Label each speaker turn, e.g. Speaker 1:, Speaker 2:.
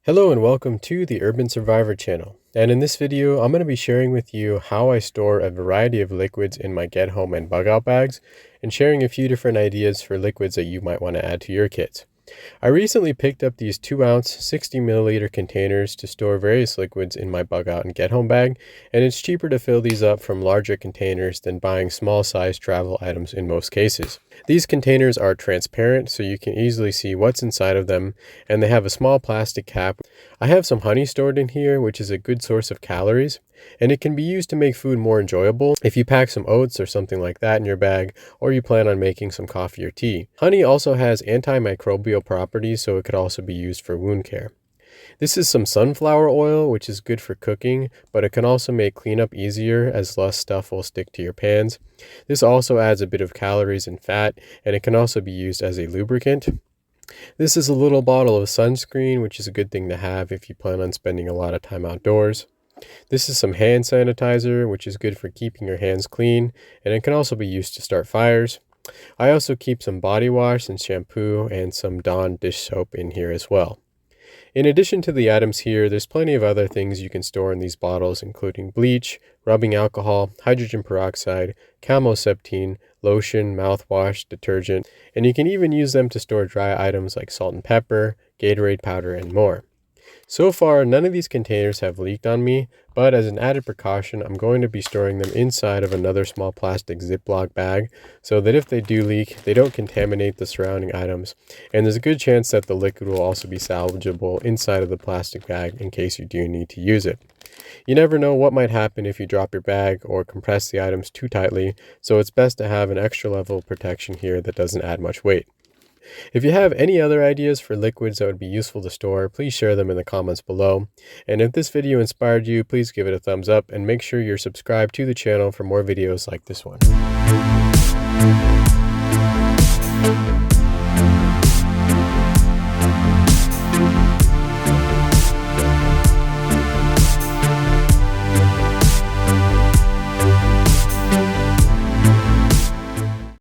Speaker 1: Hello and welcome to the Urban Survivor channel. And in this video, I'm going to be sharing with you how I store a variety of liquids in my get home and bug out bags, and sharing a few different ideas for liquids that you might want to add to your kits. I recently picked up these 2-ounce 60 milliliter containers to store various liquids in my bug out and get home bag, and it's cheaper to fill these up from larger containers than buying small size travel items in most cases. These containers are transparent so you can easily see what's inside of them, and they have a small plastic cap. I have some honey stored in here, which is a good source of calories, and it can be used to make food more enjoyable if you pack some oats or something like that in your bag, or you plan on making some coffee or tea. Honey also has antimicrobial properties, so it could also be used for wound care. This is some sunflower oil, which is good for cooking, but it can also make cleanup easier as less stuff will stick to your pans. This also adds a bit of calories and fat, and it can also be used as a lubricant. This is a little bottle of sunscreen, which is a good thing to have if you plan on spending a lot of time outdoors. This is some hand sanitizer, which is good for keeping your hands clean, and it can also be used to start fires. I also keep some body wash and shampoo and some Dawn dish soap in here as well. In addition to the items here, there's plenty of other things you can store in these bottles, including bleach, rubbing alcohol, hydrogen peroxide, camoseptine, lotion, mouthwash, detergent, and you can even use them to store dry items like salt and pepper, Gatorade powder, and more. So far, none of these containers have leaked on me, but as an added precaution, I'm going to be storing them inside of another small plastic Ziploc bag so that if they do leak, they don't contaminate the surrounding items, and there's a good chance that the liquid will also be salvageable inside of the plastic bag in case you do need to use it. You never know what might happen if you drop your bag or compress the items too tightly, so it's best to have an extra level of protection here that doesn't add much weight. If you have any other ideas for liquids that would be useful to store, please share them in the comments below. And if this video inspired you, please give it a thumbs up and make sure you're subscribed to the channel for more videos like this one.